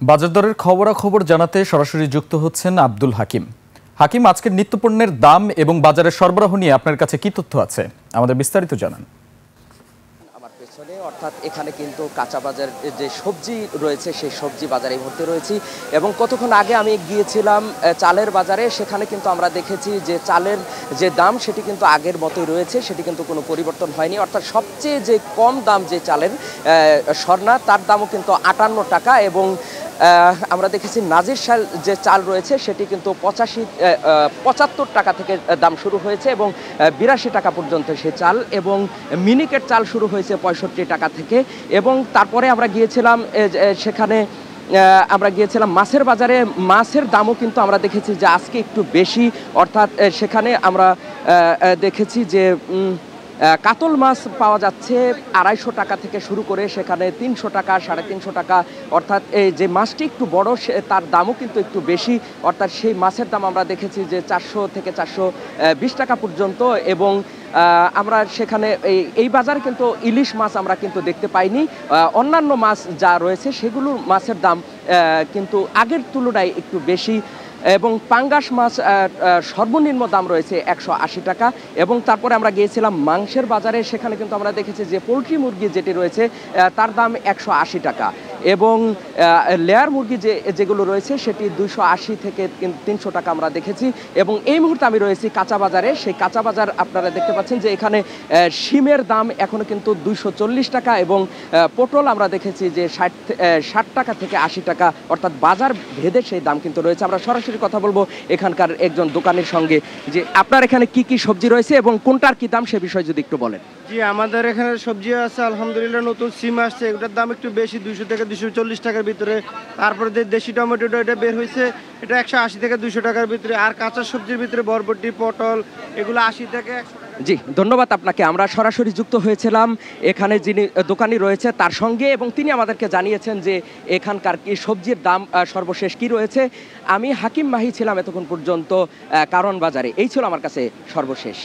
বাজার দরের খবরাখবর জানাতে সরাসরি যুক্ত হচ্ছেন আব্দুল হাকিম। হাকিম, আজকের নিত্যপণ্যের দাম এবং বাজারের সরবরাহ নিয়ে আপনার কাছে কি তথ্য আছে, আমাদের বিস্তারিত জানান। আমার পেছনে অর্থাৎ এখানে কিন্তু কাঁচা বাজার যে সবজি রয়েছে সেই সবজি বাজারে ভর্তি রয়েছি এবং কতক্ষণ আগে আমি গিয়েছিলাম চালের বাজারে। সেখানে কিন্তু আমরা দেখেছি যে চালের যে দাম সেটি কিন্তু আগের মতোই রয়েছে, সেটি কিন্তু কোনো পরিবর্তন হয়নি। অর্থাৎ সবচেয়ে যে কম দাম যে চালের স্বর্ণা, তার দামও কিন্তু 58 টাকা এবং আমরা দেখেছি নাজির শাল যে চাল রয়েছে সেটি কিন্তু 75 টাকা থেকে দাম শুরু হয়েছে এবং 82 টাকা পর্যন্ত সে চাল, এবং মিনিকেট চাল শুরু হয়েছে 65 টাকা থেকে। এবং তারপরে আমরা গিয়েছিলাম সেখানে আমরা গিয়েছিলাম মাছের বাজারে। মাছের দামও কিন্তু আমরা দেখেছি যে আজকে একটু বেশি, অর্থাৎ সেখানে আমরা দেখেছি যে কাতল মাছ পাওয়া যাচ্ছে 250 টাকা থেকে শুরু করে সেখানে 300 টাকা, 350 টাকা। অর্থাৎ এই যে মাছটি একটু বড় তার দামও কিন্তু একটু বেশি, অর্থাৎ সেই মাছের দাম আমরা দেখেছি যে 400 থেকে 420 টাকা পর্যন্ত। এবং আমরা সেখানে এই বাজারে কিন্তু ইলিশ মাছ আমরা কিন্তু দেখতে পাইনি। অন্যান্য মাছ যা রয়েছে সেগুলোর মাছের দাম কিন্তু আগের তুলনায় একটু বেশি। এবং পাঙ্গাস মাছ সর্বনিম্ন দাম রয়েছে 180 টাকা। এবং তারপরে আমরা গিয়েছিলাম মাংসের বাজারে, সেখানে কিন্তু আমরা দেখেছি যে পোলট্রি মুরগি যেটি রয়েছে তার দাম 180 টাকা এবং লেয়ার মুরগি যেগুলো রয়েছে সেটি 280 থেকে 300 টাকা আমরা দেখেছি। এবং এই মুহূর্তে আমি রয়েছি কাঁচা বাজারে। সেই কাঁচা বাজার আপনারা দেখতে পাচ্ছেন যে এখানে শিমের দাম এখনও কিন্তু 240 টাকা এবং পটল আমরা দেখেছি যে 60 টাকা থেকে 80 টাকা, অর্থাৎ বাজার ভেদে সেই দাম কিন্তু রয়েছে। আমরা সরাসরি কথা বলবো এখানকার একজন দোকানের সঙ্গে যে আপনার এখানে কি কি সবজি রয়েছে এবং কোনটার কি দাম সে বিষয়ে যদি একটু বলেন। জি, আমাদের এখানে সবজি আছে আলহামদুলিল্লাহ, নতুন সিম আসছে, এটার দাম একটু বেশি, 200 থেকে 240 টাকার ভিতরে। তারপরে যে দেশি টমেটোটা এটা বের হয়েছে, এটা 180 থেকে 200 টাকার ভিতরে। আর কাঁচা সবজির ভিতরে বরবটি, পটল এগুলো 80 থেকে 100। জি, ধন্যবাদ আপনাকে। আমরা সরাসরি যুক্ত হয়েছিলাম এখানে যিনি দোকানি রয়েছে তার সঙ্গে এবং তিনি আমাদেরকে জানিয়েছেন যে এখানকার কি সবজির দাম সর্বশেষ কি রয়েছে। আমি হাকিম মাহি ছিলাম এতক্ষণ পর্যন্ত কারণ বাজারে। এই ছিল আমার কাছে সর্বশেষ।